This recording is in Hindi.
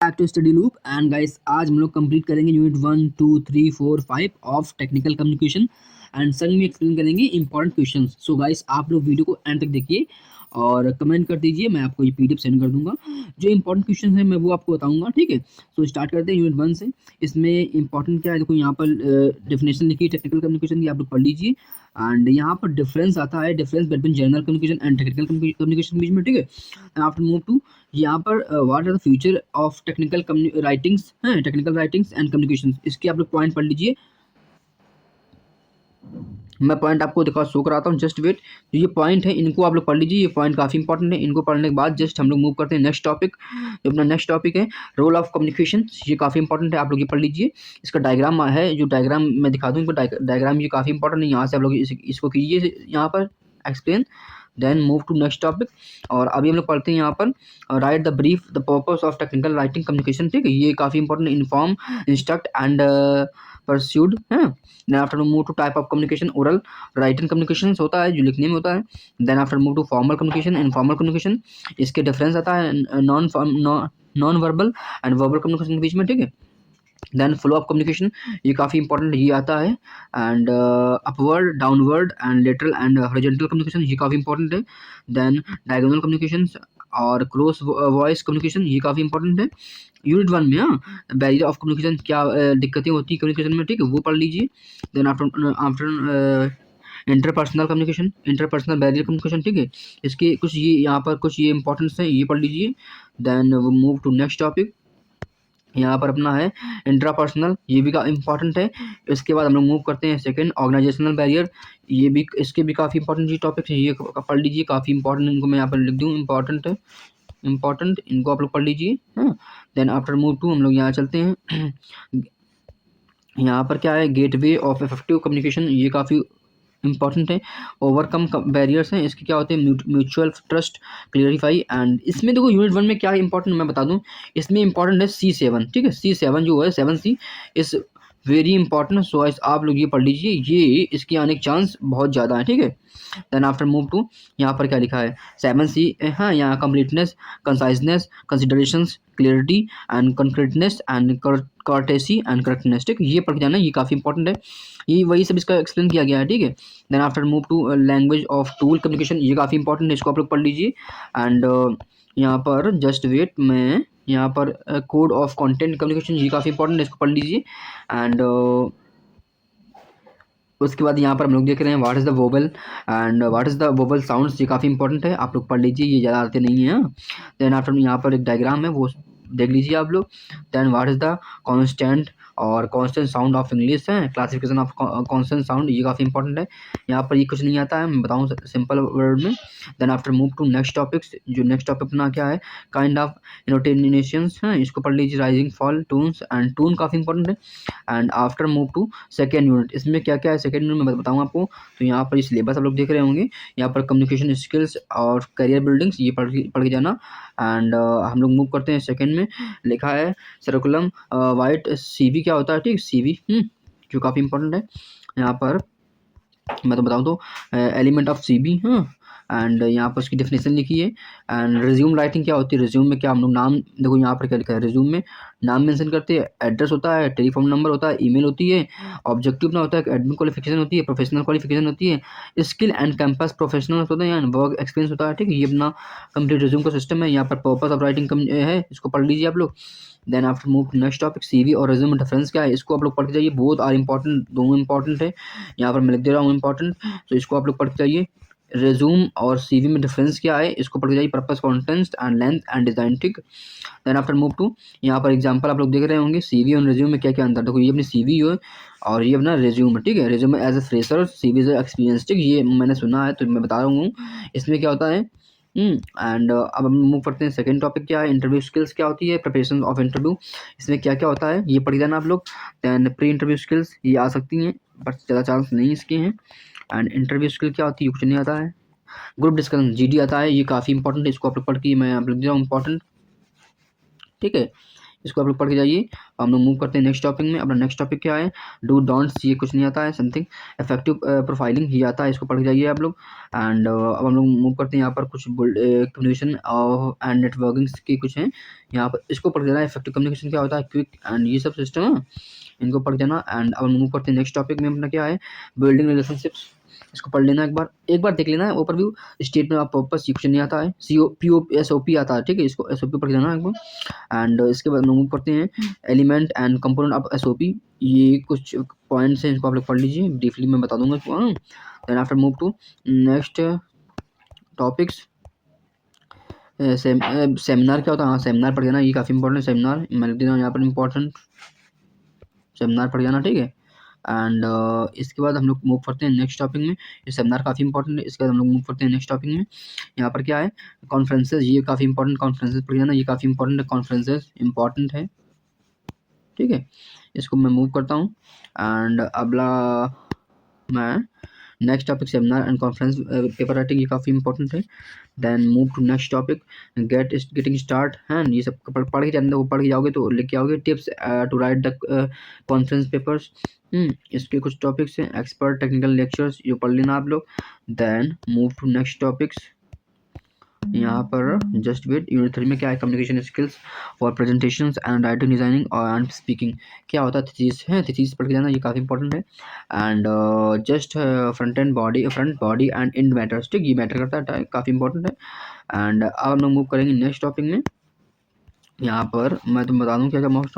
Back to Study Loop and guys आज हम लोग कंप्लीट करेंगे unit 1 2 3 4 5 of technical communication and संग में एक्सप्लेन करेंगे इंपॉर्टेंट क्वेश्चंस। सो गाइस आप लोग वीडियो को एंड तक देखिए और कमेंट कर दीजिए, मैं आपको ये पीडीएफ सेंड कर दूंगा। जो इंपॉर्टेंट क्वेश्चन है मैं वो आपको बताऊंगा, ठीक है। सो स्टार्ट करते हैं यूनिट 1 से। इसमें इंपॉर्टेंट क्या है, देखो यहाँ पर डेफिनेशन लिखी है टेक्निकल कम्युनिकेशन की, आप लोग पढ़ लीजिए। एंड यहाँ पर डिफरेंस आता है, difference between general communication and technical communication बीच में, ठीक है। आफ्टर मूव टू यहाँ पर what are the future of technical writings हैं, टेक्निकल राइटिंग्स एंड कम्युनिकेशन, इसके आप लोग पॉइंट पढ़ लीजिए। मैं पॉइंट आपको दिखा शो कराता हूँ, जस्ट वेट। जो ये पॉइंट है इनको आप लोग पढ़ लीजिए, ये पॉइंट काफ़ी इंपॉर्टेंट है। इनको पढ़ने के बाद जस्ट हम लोग मूव करते हैं नेक्स्ट टॉपिक। जो अपना नेक्स्ट टॉपिक है रोल ऑफ कम्युनिकेशन, ये काफ़ी इंपॉर्टेंट है, आप लोग ये पढ़ लीजिए। इसका डायग्राम है, जो डायग्राम मैं दिखा दूँ, इनको डायग्राम ये काफ़ी इंपॉर्टेंट है। यहाँ से आप लोग इसको कीजिए यहाँ पर explain, then move to next topic. और अभी हम लोग पढ़ते हैं यहाँ पर write the brief the purpose of technical writing communication, ठीक है। ये काफ़ी important, inform, instruct and persuade है। Then after move to type of communication, oral writing communication होता है जो लिखने में होता है। Then after move to formal communication, informal communication, इसके डिफरेंस आता है non verbal and verbal communication के बीच में, ठीक है। देन फ्लो ऑफ कम्युनिकेशन, ये काफ़ी इंपॉर्टेंट ये आता है। And upward, downward and lateral and horizontal communication, ये काफ़ी इंपॉर्टेंट है। देन डायगोनल कम्युनिकेशन और क्रॉस वॉइस कम्युनिकेशन, ये काफ़ी इंपॉर्टेंट है यूनिट 1 में। हाँ, बैरियर ऑफ कम्युनिकेशन, क्या दिक्कतें होती है कम्युनिकेशन में, ठीक है, वो पढ़ लीजिए। Then after interpersonal communication, interpersonal barrier communication, ठीक है। इसके कुछ ये यहाँ पर कुछ ये इंपॉर्टेंस है, ये पढ़ लीजिए। देन वो मूव टू नेक्स्ट टॉपिक। यहाँ पर अपना है इंट्रापर्सनल, ये भी का इम्पॉर्टेंट है। इसके बाद हम लोग मूव करते हैं सेकंड ऑर्गेनाइजेशनल बैरियर, ये भी इसके भी काफ़ी इंपॉर्टेंट ये टॉपिक है, ये पढ़ लीजिए, काफ़ी इंपॉर्टेंट। इनको मैं यहाँ पर लिख दूँ इंपॉर्टेंट है, इंपॉर्टेंट, इनको आप लोग पढ़ लीजिए। हाँ, देन आफ्टर मूव टू हम लोग यहाँ चलते हैं। यहाँ पर क्या है, गेटवे ऑफ इफेक्टिव कम्युनिकेशन, ये काफ़ी इंपॉर्टेंट है। ओवरकम बैरियर्स हैं, इसके क्या होते हैं, म्यूचुअल ट्रस्ट, क्लियरिफाई। एंड इसमें देखो यूनिट 1 में क्या इंपॉर्टेंट मैं बता दूं, इसमें इंपॉर्टेंट है C7, ठीक है। C7 जो है 7C इस वेरी इंपॉर्टेंट, सो आप लोग ये पढ़ लीजिए, ये इसके आने के चांस बहुत ज़्यादा है, ठीक है। देन आफ्टर मूव टू यहाँ पर क्या लिखा है 7C, हाँ, यहाँ completeness, conciseness, considerations, clarity and concreteness and courtesy and correctness, ठीक है, ये पढ़ के जाना, ये काफ़ी इंपॉर्टेंट है। ये वही सब इसका एक्सप्लेन किया गया है, ठीक है। Then after move to language of tool communication, ये काफ़ी इंपॉर्टेंट है, इसको आप लोग पढ़ लीजिए। एंड यहाँ पर जस्ट वेट, मैं यहाँ पर कोड ऑफ कंटेंट कम्युनिकेशन, ये काफ़ी इंपॉर्टेंट है, इसको पढ़ लीजिए। एंड उसके बाद यहाँ पर हम लोग देख रहे हैं what is the wobble and what is the wobble sounds, ये काफ़ी इंपॉर्टेंट है, आप लोग पढ़ लीजिए, ये ज़्यादा आते नहीं हैं। देन आफ्टर यहाँ पर एक डायग्राम है, वो देख लीजिए आप लोग। Then what is the constant और कॉन्स्टेंट साउंड ऑफ इंग्लिश है, क्लासिफिकेशन ऑफ कॉन्स्टेंट साउंड, ये काफ़ी इंपॉर्टेंट है। यहाँ पर ये कुछ नहीं आता है, मैं बताऊँ सिंपल वर्ड में। Then after move to next topics, जो नेक्स्ट टॉपिक अपना क्या है, काइंड ऑफ इनोटेशंस हैं, इसको पढ़ लीजिए। Rising fall tunes and tune काफ़ी इंपॉर्टेंट है। And after move to second unit, इसमें क्या क्या है सेकेंड यूनिट में बताऊँ आपको। तो यहाँ पर सिलेबस आप लोग देख रहे होंगे, यहाँ पर कम्युनिकेशन स्किल्स और करियर बिल्डिंग्स, ये पढ़ के जाना। एंड हम लोग मूव करते हैं सेकेंड में, लिखा है सर्कुलम वाइट CV क्या होता है, ठीक, CV जो काफ़ी इंपॉर्टेंट है। यहाँ पर मैं तो बताऊँ तो एलिमेंट ऑफ CV, हाँ। एंड यहाँ पर उसकी डेफिनेशन लिखी है। एंड रिज्यूम राइटिंग क्या होती है, रिज्यूम में क्या हम लोग नाम, देखो यहाँ पर क्या लिखा है, रिज्यूम में नाम मेंशन करते हैं, एड्रेस होता है, टेलीफोन नंबर होता है, ईमेल होती है, ऑब्जेक्टिव ना होता है, एडमिन क्वालिफिकेशन होती है, प्रोफेशनल क्वालिफिकेशन होती है, स्किल एंड कैंपस प्रोफेशनल होता है, एंड वर्क एक्सपीरियंस होता है, ठीक है। ये अपना कंप्लीट रिज्यूम का सिस्टम है। यहाँ पर पर्पस ऑफ राइटिंग है, इसको पढ़ लीजिए आप लोग। Then after move to next topic, CV और रिज्यूम में डिफरेंस क्या है, इसको आप लोग पढ़ के जाइए, बोथ आर इंपॉर्टेंट, दोनों इंपॉर्टेंट है। यहाँ पर मैं लिख दे रहा हूँ इंपॉर्टेंट, तो इसको आप लोग पढ़ के जाइए। रिज्यूम और CV में डिफरेंस क्या है, इसको पढ़ के जाइए, purpose, content and length and design, ठीक। देन आफ्टर मूव टू यहाँ पर एग्जांपल आप लोग देख रहे होंगे, CV और रिज्यूम में क्या क्या अंतर, देखो ये अपनी CV है और ये अपना रिज्यूम है, ठीक है। Resume as a fresher, CV as experience, ठीक, ये मैंने सुना है तो मैं बता रहा हूँ इसमें क्या होता है। एंड अब हम मूव करते हैं सेकंड टॉपिक, क्या है इंटरव्यू स्किल्स, क्या होती है प्रिपरेशन ऑफ इंटरव्यू, इसमें क्या क्या होता है ये पढ़ जाना आप लोग। दैन प्री इंटरव्यू स्किल्स, ये आ सकती हैं बट ज़्यादा चांस नहीं इसके हैं। एंड इंटरव्यू स्किल क्या होती है, कुछ नहीं आता है। ग्रुप डिस्कशन GD आता है, ये काफ़ी इंपॉर्टेंट है, इसको आप लोग पढ़ के मैं आप लोग दे रहा हूँ इंपॉर्टेंट, ठीक है। इसको आप लोग पढ़ के जाइए। हम लोग मूव करते हैं नेक्स्ट टॉपिक में। अपना नेक्स्ट टॉपिक क्या है, डू डोंट्स, ये कुछ नहीं आता है, समथिंग इफेक्टिव प्रोफाइलिंग ये आता है, इसको पढ़ के जाइए आप लोग। एंड अब हम लोग मूव करते हैं यहाँ पर कुछ कम्युनिकेशन एंड नेटवर्किंग की कुछ हैं यहाँ पर, इसको पढ़ के जाना। इफेक्टिव कम्युनिकेशन क्या होता है, क्विक एंड ये सब सिस्टम है, इनको पढ़ जाना। एंड अब हम मूव करते हैं नेक्स्ट टॉपिक में। अपना क्या है, बिल्डिंग रिलेशनशिप्स, इसको पढ़ लेना एक बार देख लेना है ओवरव्यू। स्टेटमेंट ऑफ पर्पस ये क्वेश्चन नहीं आता है, SOP आता है, ठीक है, इसको SOP पढ़ लेना एक बार। एंड इसके बाद मूव करते हैं element and component of SOP, ये कुछ पॉइंट्स हैं, इनको आप लोग पढ़ लीजिए, ब्रीफली मैं बता दूंगा। Then after move to next topics. Seminar क्या होता है, हाँ सेमिनार पढ़ जाना, ये काफ़ी इंपॉर्टेंट सेमिनार, मैं लिख देना यहाँ पर इंपॉर्टेंट सेमिनार पढ़ जाना, ठीक है। एंड इसके बाद हम लोग मूव करते हैं नेक्स्ट टॉपिक में। ये सेमिनार काफ़ी इंपॉर्टेंट है। इसके बाद हम लोग मूव करते हैं नेक्स्ट टॉपिक में। यहाँ पर क्या है, कॉन्फ्रेंसेज, ये काफ़ी इंपॉर्टेंट, कॉन्फ्रेंसेज पढ़ जाना, ये काफ़ी इंपॉर्टेंट है, कॉन्फ्रेंसेज इंपॉर्टेंट है, ठीक है। इसको मैं मूव करता हूँ। एंड अगला मैं next topic seminar and conference paper writing, ये काफ़ी इंपॉर्टेंट है। Then move to next topic getting start है, ये सब पढ़ के जाने, वो पढ़ के जाओगे तो लिख के आओगे। Tips to write the conference papers, इसके कुछ टॉपिक्स हैं। एक्सपर्ट टेक्निकल लेक्चर्स, ये पढ़ लेना आप लोग। Then move to next topics. यहाँ पर जस्ट वेट, यूनिट 3 में क्या है, communication skills for presentations and writing designing and speaking, क्या होता है, थीसिस है, थीसिस पढ़ के जाना, ये काफ़ी इंपॉर्टेंट है। And just front body and and matters, ठीक, ये मैटर करता है, काफ़ी इंपॉर्टेंट है। एंड अब हम लोग मूव करेंगे नेक्स्ट टॉपिक में। यहाँ पर मैं तुम्हें बता दूँ क्या क्या मोस्ट